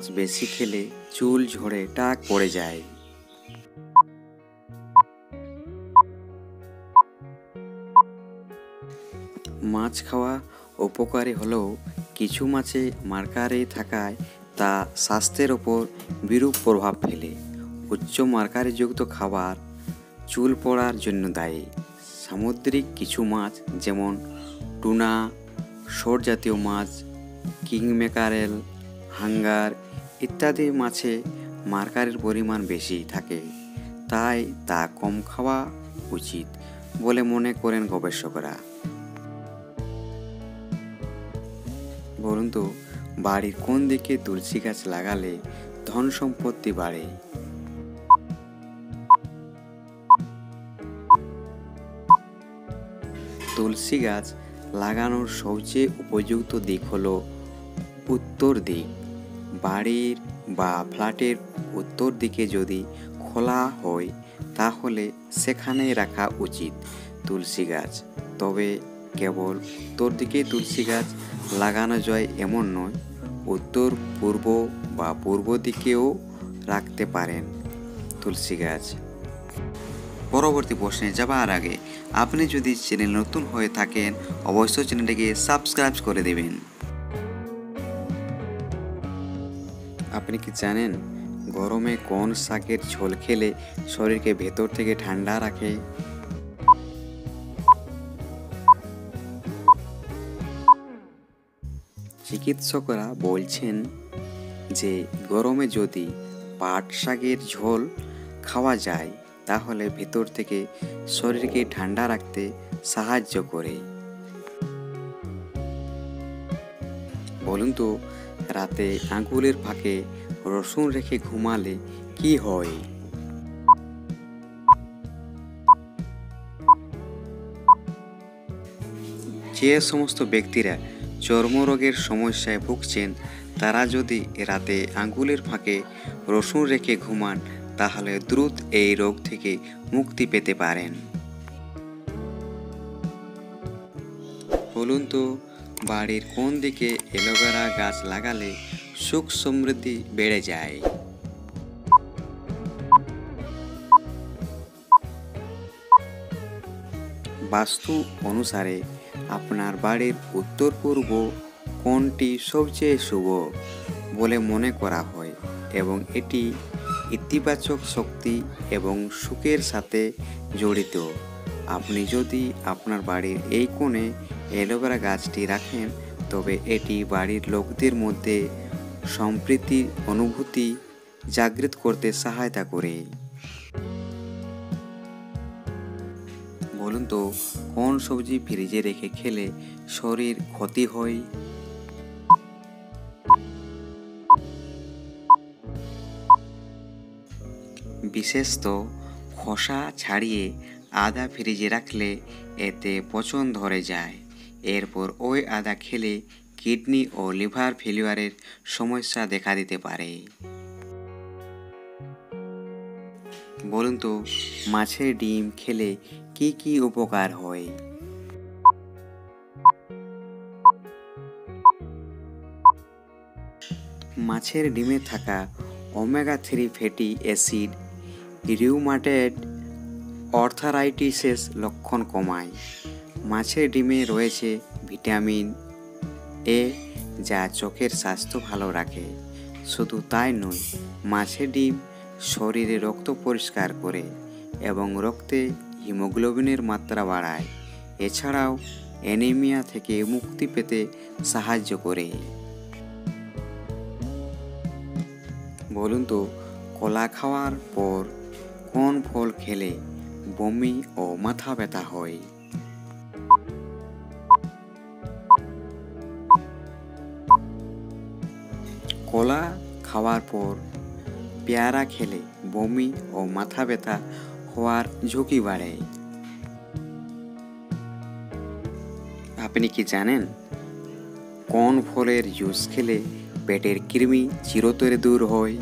মাছ বেশি খেলে চুল ঝরে টাক পড়ে যায়। মাছ খাওয়া উপকারী হলেও কিছু মাছে মার্কারি থাকায় তা স্বাস্থ্যের ওপর বিরূপ প্রভাব ফেলে। উচ্চ মার্কারিযুক্ত খাবার চুল পড়ার জন্য দায়ী। সামুদ্রিক কিছু মাছ যেমন টুনা, শোল জাতীয় মাছ, কিং ম্যাকারেল, হাঙ্গার ইত্যাদি মাছে মার্কারির পরিমাণ বেশি থাকে, তাই তা কম খাওয়া উচিত বলে মনে করেন গবেষকরা। বলুন তো, বাড়ির কোন দিকে তুলসী গাছ লাগালে ধন সম্পত্তি বাড়ে? তুলসী গাছ লাগানোর সবচেয়ে উপযুক্ত দিক হলো উত্তর দিক। বাড়ির বা ফ্ল্যাটের উত্তর দিকে যদি খোলা হয় তাহলে সেখানেই রাখা উচিত তুলসী গাছ। তবে কেবল উত্তর দিকে তুলসী গাছ লাগানো যায় এমন নয়, উত্তর, পূর্ব বা পূর্ব দিকেও রাখতে পারেন তুলসী গাছ। পরবর্তী প্রশ্নে যাবার আগে আপনি যদি চ্যানেল নতুন হয়ে থাকেন অবশ্যই চ্যানেলটিকে সাবস্ক্রাইব করে দেবেন। আপনি কি জানেন গরমে কোন শাকের ঝোল খেলে শরীরকে ভেতর থেকে ঠান্ডা রাখে? চিকিৎসকরা বলছেন যে গরমে যদি পাট শাকের ঝোল খাওয়া যায় তাহলে ভেতর থেকে শরীরকে ঠান্ডা রাখতে সাহায্য করে। বলুন তো, রাতে আঙুলের ফাঁকে রসুন রেখে ঘুমালে কি হয়? যে সমস্ত ব্যক্তিরা চর্মরোগের সমস্যায় ভুগছেন তারা যদি রাতে আঙুলের ফাঁকে রসুন রেখে ঘুমান তাহলে দ্রুত এই রোগ থেকে মুক্তি পেতে পারেন। বলুন তো, বাড়ির কোন দিকে অ্যালোভেরা গাছ লাগালে সুখ সমৃদ্ধি বেড়ে যায়? বাস্তু অনুসারে আপনার বাড়ির উত্তর পূর্ব কোণটি সবচেয়ে শুভ বলে মনে করা হয় এবং এটি ইতিবাচক শক্তি এবং সুখের সাথে জড়িত। আপনি যদি আপনার বাড়ির এই কোণে অ্যালোভেরা গাছটি রাখেন তবে এটি বাড়ির লোকদের মধ্যে সম্প্রীতির অনুভূতি জাগৃত করতে সহায়তা করে। বলুন তো, কোন সবজি ফ্রিজে রেখে খেলে শরীর ক্ষতি হয়? বিশেষত খোসা ছাড়িয়ে আদা ফ্রিজে রাখলে এতে পচন ধরে যায়। এরপর ওই আদা খেলে কিডনি ও লিভার ফেলিওরের সমস্যা দেখা দিতে পারে। বলুন তো, মাছের ডিম খেলে কি কি উপকার হয়? মাছের ডিমে থাকা ওমেগা-3 ফ্যাটি অ্যাসিড রিউমাটয়েড আর্থ্রাইটিসের লক্ষণ কমায়। মাছের ডিমে রয়েছে ভিটামিন এ যা চোখের স্বাস্থ্য ভালো রাখে। শুধু তাই নয়, মাছের ডিম শরীরে রক্ত পরিষ্কার করে এবং রক্তে হিমোগ্লোবিনের মাত্রা বাড়ায়। এছাড়াও অ্যানিমিয়া থেকে মুক্তি পেতে সাহায্য করে। বলুন তো, কলা খাওয়ার পর কোন ফল খেলে বমি ও মাথা ব্যথা হয়? কলা খাওয়ার পর পেয়ারা খেলে বমি ও মাথা ব্যথা হওয়ার ঝুঁকি বাড়ে। আপনি কি জানেন কোন ফলের জুস খেলে পেটের কৃমি চিরতরে দূর হয়?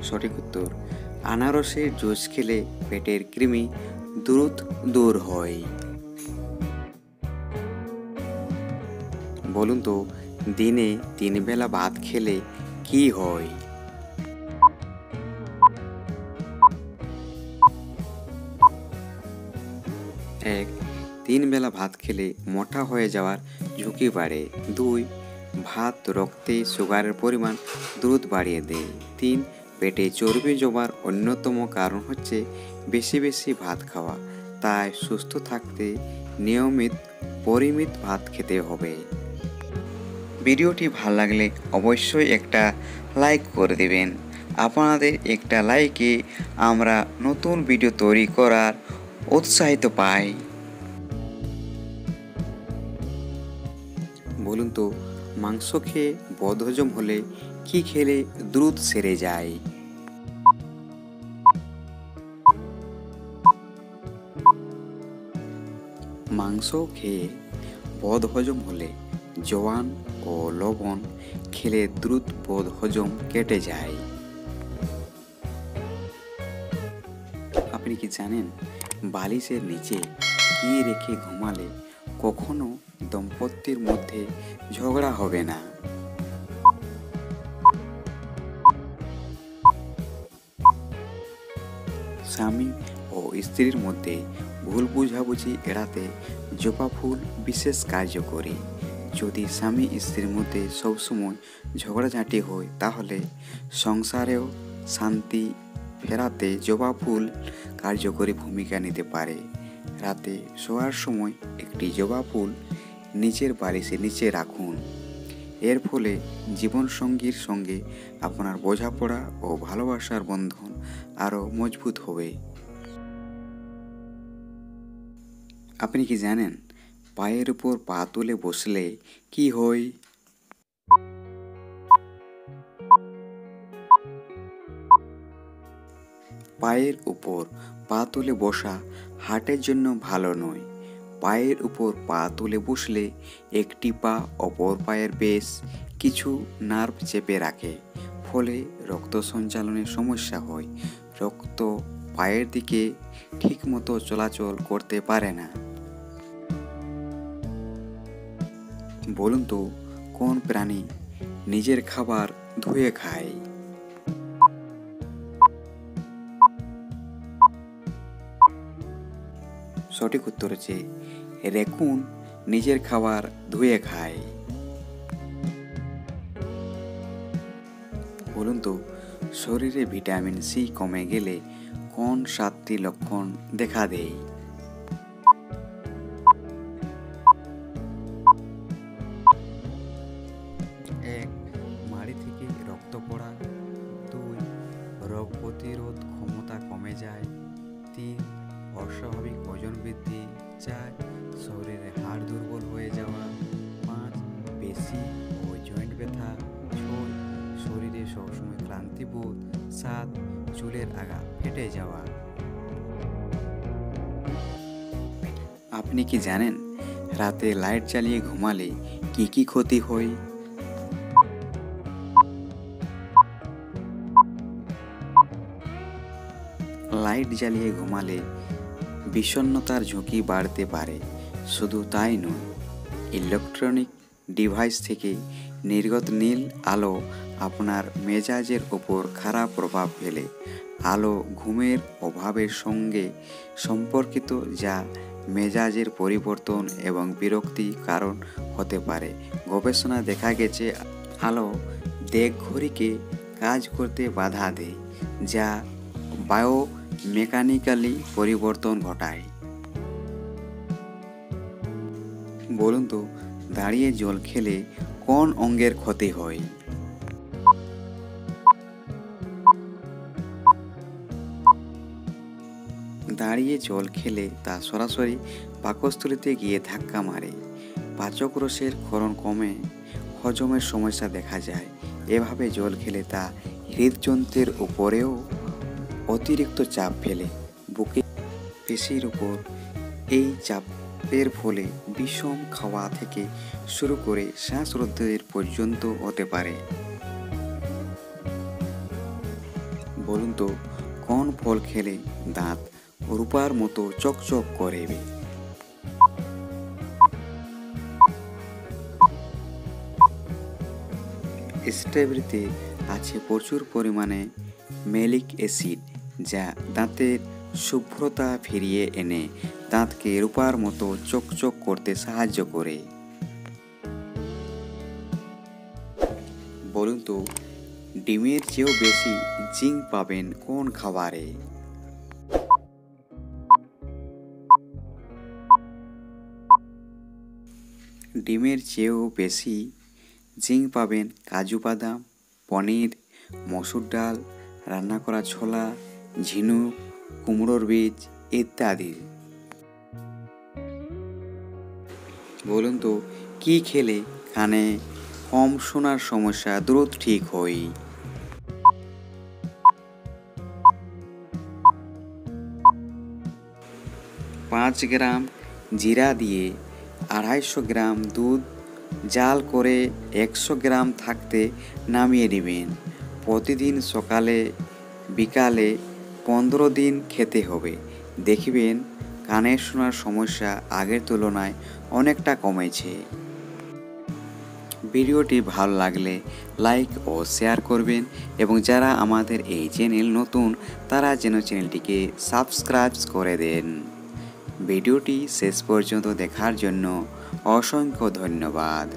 সঠিক উত্তর, আনারসের জুস খেলে পেটের কৃমি দ্রুত দূর হয়। বলুন তো, দিনে 3 বেলা ভাত খেলে কি হয়? 1. 3 বেলা ভাত খেলে মোটা হয়ে যাওয়ার ঝুঁকি বাড়ে। 2. ভাত রক্তে সুগারের পরিমাণ দ্রুত বাড়িয়ে দেয়। 3. পেটে চর্বি জমার অন্যতম কারণ হচ্ছে বেশি বেশি ভাত খাওয়া। তাই সুস্থ থাকতে নিয়মিত পরিমিত ভাত খেতে হবে। ভিডিওটি ভালো লাগলে অবশ্যই একটা লাইক করে দেবেন। আপনাদের একটা লাইকে আমরা নতুন ভিডিও তৈরি করার উৎসাহিত পাই। বলুন তো, মাংস খেয়ে বদহজম হলে কি খেলে দ্রুত সেরে যায়? মাংস খেয়ে বদহজম হলে জোয়ান ও লবণ খেলে দ্রুত বদহজম কেটে যায়। আপনি কি জানেন, বালিশের নিচে কি রেখে ঘুমালে কখনো দম্পতির মধ্যে ঝগড়া হবে না? স্বামী ও স্ত্রীর মধ্যে ভুল বুঝাবুঝি এড়াতে জবা ফুল বিশেষ কার্যকরী। যদি স্বামী স্ত্রীর মধ্যে সবসময় ঝগড়াঝাঁটি হয়, তাহলে সংসারেও শান্তি ফেরাতে জবা ফুল কার্যকরী ভূমিকা নিতে পারে। রাতে শোয়ার সময় একটি জবা ফুল নিচের বালিশের নিচে রাখুন। এর ফলে জীবনসঙ্গীর সঙ্গে আপনার বোঝাপড়া ও ভালোবাসার বন্ধন আরও মজবুত হবে। আপনি কি জানেন, পায়ের উপর পা তুলে বসলে কি হয়? পায়ের উপর পা তুলে বসা হার্টের জন্য ভালো নয়। পায়ের উপর পা তুলে বসলে একটি পা অপর পায়ের বেশ কিছু নার্ভ চেপে রাখে, ফলে রক্ত সঞ্চালনের সমস্যা হয়। রক্ত পায়ের দিকে ঠিকমতো চলাচল করতে পারে না। বলুন তো, কোন প্রাণী নিজের খাবার ধুয়ে খায়? সঠিক উত্তর হচ্ছে রেকুন নিজের খাবার ধুয়ে খায়। বলুন তো, শরীরে ভিটামিন সি কমে গেলে কোন 7টি লক্ষণ দেখা দেয়? 1. মাড়ি থেকে রক্ত পড়া। 2. রোগ প্রতিরোধ ক্ষমতা কমে যায়। 3. অস্বাভাবিক ওজন বৃদ্ধি। 4. শরীরে হাড় দুর্বল হয়ে যাওয়া। 5. পেশি ও জয়েন্ট ব্যথা। 6. শরীরে সবসময় ক্লান্তিবোধ। 7. চুলের আগা ফেটে যাওয়া। আপনি কি জানেন, রাতে লাইট জ্বালিয়ে ঘুমালে কি কি ক্ষতি হয়? লাইট জ্বালিয়ে ঘুমালে বিষণ্ণতার ঝুঁকি বাড়তে পারে। শুধু তাই নয়, ইলেকট্রনিক ডিভাইস থেকে নির্গত নীল আলো আপনার মেজাজের উপর খারাপ প্রভাব ফেলে। আলো ঘুমের অভাবের সঙ্গে সম্পর্কিত, যা মেজাজের পরিবর্তন এবং বিরক্তির কারণ হতে পারে। গবেষণায় দেখা গেছে, আলো দেহঘড়িকে কাজ করতে বাধা দেয়, যা বায়োমেকানিক্যালি পরিবর্তন ঘটায়। বলুন তো, দাঁড়িয়ে জল খেলে কোন অঙ্গের ক্ষতি হয়? দাঁড়িয়ে জল খেলে তা সরাসরি পাকস্থলীতে গিয়ে ধাক্কা মারে। পাচক রসের ক্ষরণ কমে হজমের সমস্যা দেখা যায়। এভাবে জল খেলে তা হৃদযন্ত্রের উপরেও অতিরিক্ত চাপ ফেলে, বুকে পেশির উপর। এই চাপের ফলে বিষম খাওয়া থেকে শুরু করে শ্বাসরোধের পর্যন্ত হতে পারে। বলুন তো, কোন ফল খেলে দাঁত রূপার মতো চকচক করবে? স্ট্রবেরিতে আছে প্রচুর পরিমাণে ম্যালিক অ্যাসিড, যা দাঁতের শুভ্রতা ফিরিয়ে এনে দাঁতকে রূপার মতো চকচক করতে সাহায্য করে। বলুন তো, ডিমের চেয়েও বেশি জিঙ্ক পাবেন কোন খাবারে? ডিমের চেয়েও বেশি জিঙ্ক পাবেন কাজু বাদাম, পনির, মসুর ডাল, রান্না করা ছোলা, ঝিনুক, কুমড়োর বীজ ইত্যাদি। বলুন তো, কি খেলে কানে কম শোনার সমস্যা দ্রুত ঠিক হয়? 5 গ্রাম জিরা দিয়ে 250 গ্রাম দুধ জাল করে 100 গ্রাম থাকতে নামিয়ে নেবেন। প্রতিদিন সকালে বিকালে 15 দিন খেতে হবে। দেখবেন কানের শোনার সমস্যা আগের তুলনায় অনেকটা কমেছে। ভিডিওটি ভালো লাগলে লাইক ও শেয়ার করবেন এবং যারা আমাদের এই চ্যানেল নতুন তারা যেন চ্যানেলটিকে সাবস্ক্রাইব করে দেন। ভিডিওটি শেষ পর্যন্ত দেখার জন্য অসংখ্য ধন্যবাদ।